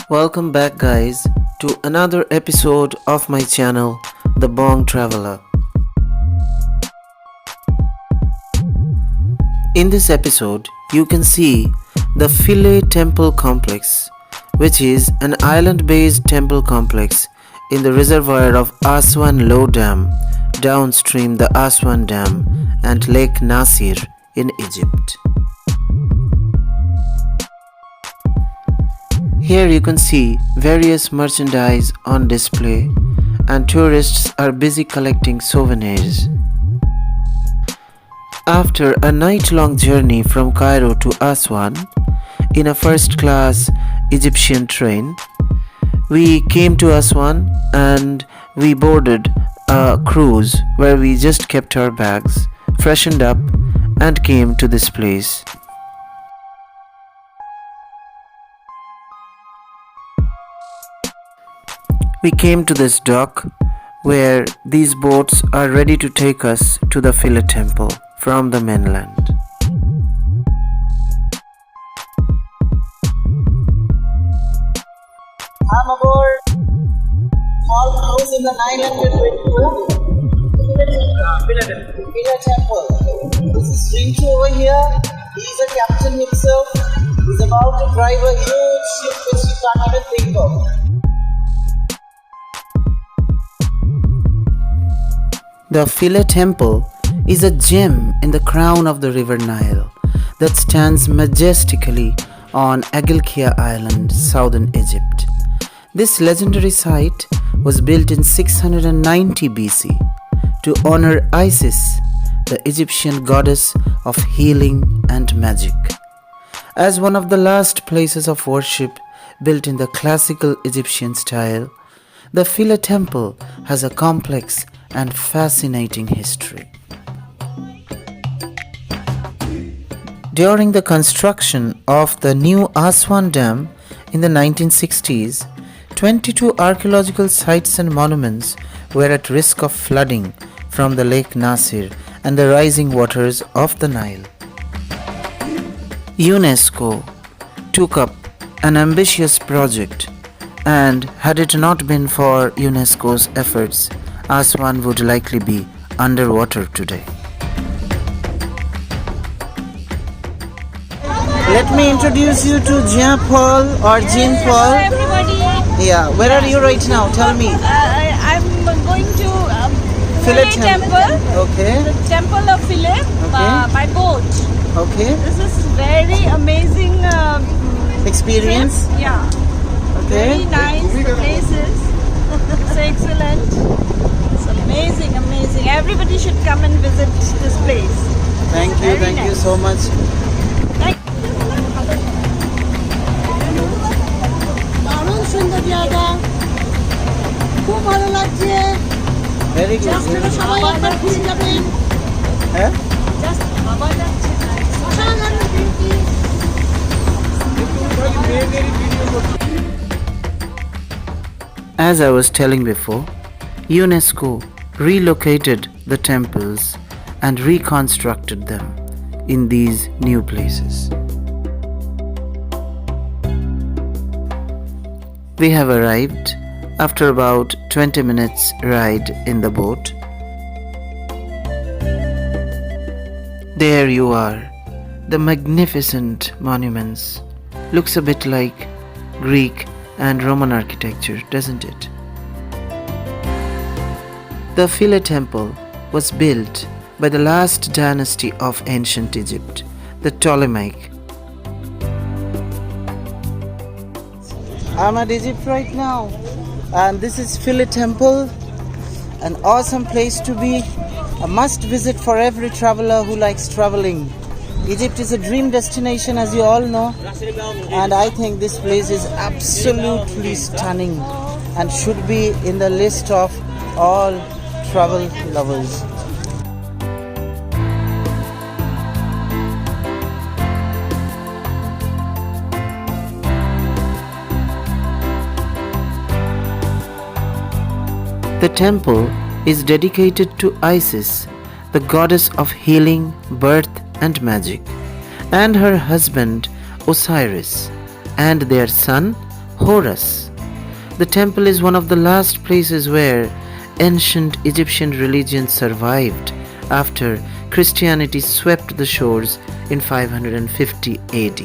Welcome back, guys, to another episode of my channel, The Bong Traveler. In this episode, you can see the Philae Temple Complex, which is an island-based temple complex in the reservoir of Aswan Low Dam, downstream the Aswan Dam and Lake Nasir in Egypt. Here you can see various merchandise on display and tourists are busy collecting souvenirs. After a night-long journey from Cairo to Aswan in a first-class Egyptian train, we came to Aswan and we boarded a cruise where we just kept our bags, freshened up and came to this place. We came to this dock where these boats are ready to take us to the Philae temple from the mainland. I'm aboard small cruise in the 922 Philae temple. This is Rinchu over here. He's a captain himself. He's about to drive a huge ship which he can't even think of. The Philae temple is a gem in the crown of the river Nile that stands majestically on Agilkia Island, southern Egypt. This legendary site was built in 690 BC to honor Isis, the Egyptian goddess of healing and magic. As one of the last places of worship built in the classical Egyptian style, the Philae temple has a complex and fascinating history. During the construction of the new Aswan Dam in the 1960s, 22 archaeological sites and monuments were at risk of flooding from the Lake Nasir and the rising waters of the Nile. UNESCO took up an ambitious project, and had it not been for UNESCO's efforts, Aswan would likely be underwater today. Let me introduce you to Jean Paul or Jean Paul. Hello everybody. Yeah, where are you right now? Tell me. I'm going to Philae Philae temple. Okay. The temple of Philae by boat. Okay. This is very amazing Experience? trip. Yeah. Okay. Very nice places. It's excellent. It's amazing. Everybody should come and visit this place. Thank you. Very Thank you nice. so much. দারুণ সুন্দর জায়গা, খুব ভালো লাগছে। Very good. আপনারা সবাই একবার ঘুরে যাবেন। হ্যাঁ? অসাধারণ beauty। As I was telling before, UNESCO relocated the temples and reconstructed them in these new places. We have arrived after about 20 minutes ride in the boat. There you are, the magnificent monuments. Looks a bit like Greek and Roman architecture, doesn't it? The Philae temple was built by the last dynasty of ancient Egypt, the Ptolemaic. I'm at Egypt right now, and this is Philae temple, an awesome place to be, a must visit for every traveler who likes traveling. Egypt is a dream destination, as you all know, and I think this place is absolutely stunning and should be in the list of all travel lovers. The temple is dedicated to Isis, the goddess of healing, birth and magic, and her husband Osiris, and their son Horus. The temple is one of the last places where ancient Egyptian religion survived after Christianity swept the shores in 550 AD.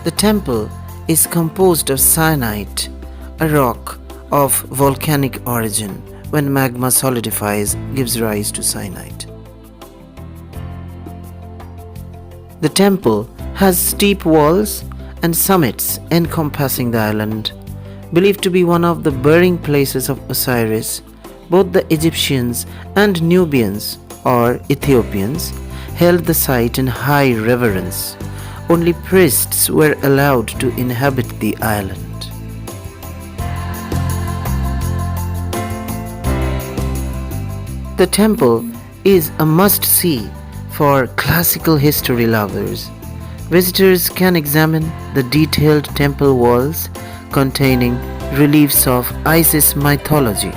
The temple is composed of syenite, a rock of volcanic origin. When magma solidifies, gives rise to syenite. The temple has steep walls and summits encompassing the island. Believed to be one of the burying places of Osiris, both the Egyptians and Nubians or Ethiopians held the site in high reverence. Only priests were allowed to inhabit the island. The temple is a must-see for classical history lovers. Visitors can examine the detailed temple walls containing reliefs of Isis mythology,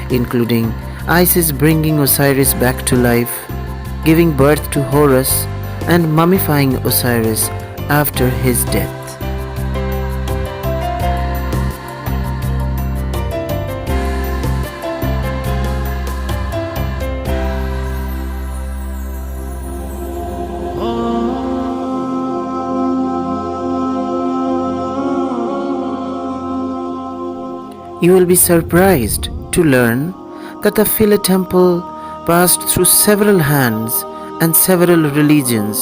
including Isis bringing Osiris back to life, giving birth to Horus, and mummifying Osiris after his death. You will be surprised to learn that the Philae temple passed through several hands and several religions,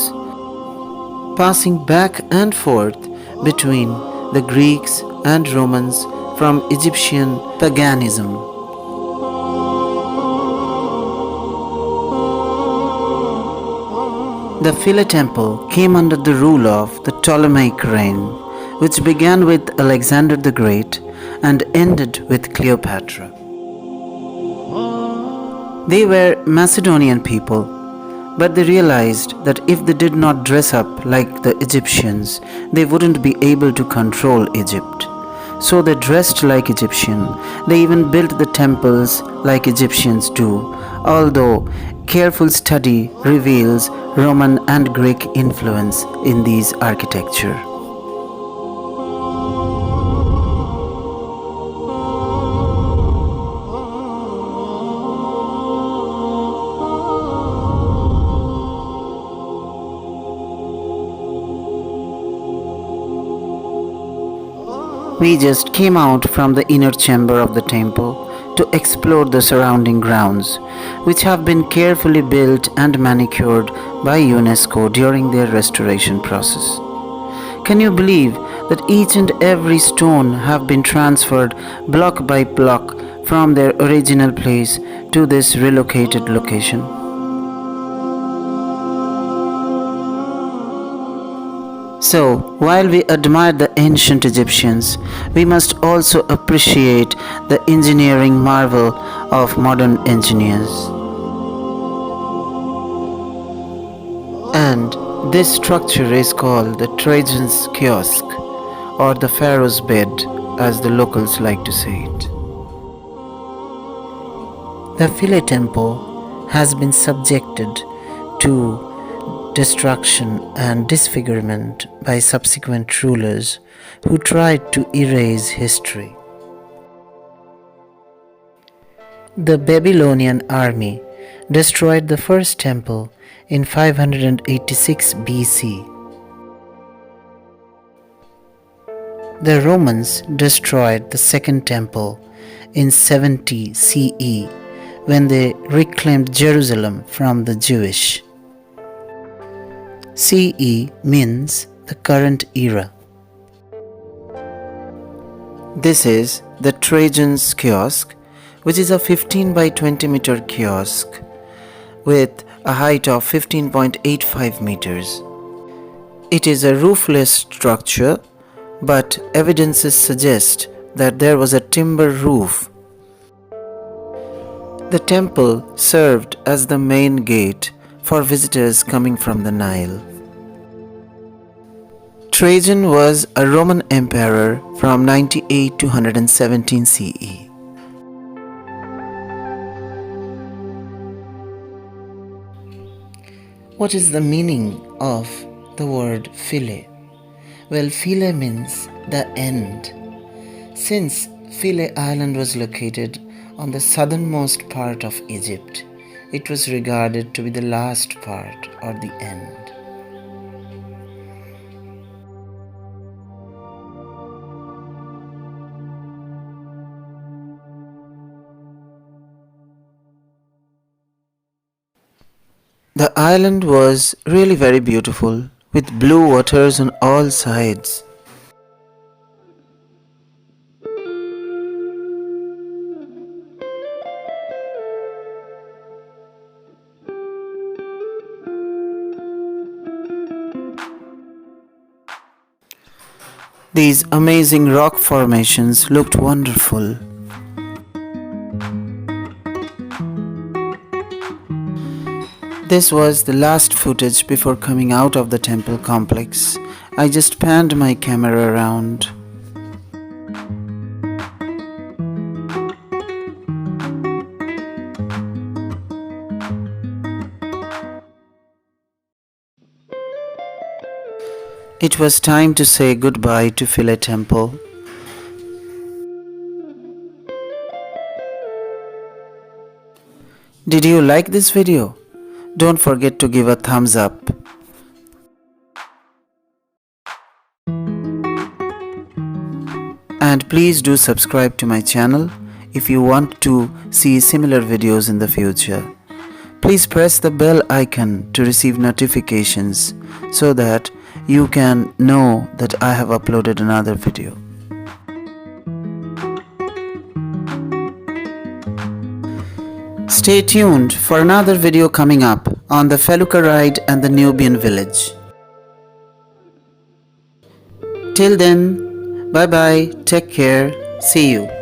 passing back and forth between the Greeks and Romans from Egyptian paganism. The Philae temple came under the rule of the Ptolemaic reign, which began with Alexander the Great and ended with Cleopatra. They were Macedonian people, but they realized that if they did not dress up like the Egyptians, they wouldn't be able to control Egypt. So they dressed like Egyptian. They even built the temples like Egyptians do, although careful study reveals Roman and Greek influence in these architecture. We just came out from the inner chamber of the temple to explore the surrounding grounds, which have been carefully built and manicured by UNESCO during their restoration process. Can you believe that each and every stone have been transferred block by block from their original place to this relocated location? So, while we admire the ancient Egyptians, we must also appreciate the engineering marvel of modern engineers. And this structure is called the Trajan's Kiosk, or the Pharaoh's Bed, as the locals like to say it. The Philae temple has been subjected to destruction and disfigurement by subsequent rulers who tried to erase history. The Babylonian army destroyed the first temple in 586 BC. The Romans destroyed the second temple in 70 CE when they reclaimed Jerusalem from the Jewish. CE means the current era. This is the Trajan's Kiosk, which is a 15 by 20 meter kiosk with a height of 15.85 meters. It is a roofless structure, but evidences suggest that there was a timber roof. The temple served as the main gate for visitors coming from the Nile. Trajan was a Roman emperor from 98 to 117 CE. What is the meaning of the word Philae? Well, Philae means the end. Since Philae Island was located on the southernmost part of Egypt, it was regarded to be the last part or the end. The island was really very beautiful, with blue waters on all sides. These amazing rock formations looked wonderful. This was the last footage before coming out of the temple complex. I just panned my camera around. It was time to say goodbye to Philae Temple. Did you like this video? Don't forget to give a thumbs up. And please do subscribe to my channel if you want to see similar videos in the future. Please press the bell icon to receive notifications so that you can know that I have uploaded another video. Stay tuned for another video coming up on the Felucca ride and the Nubian village. Till then, bye bye, take care, see you.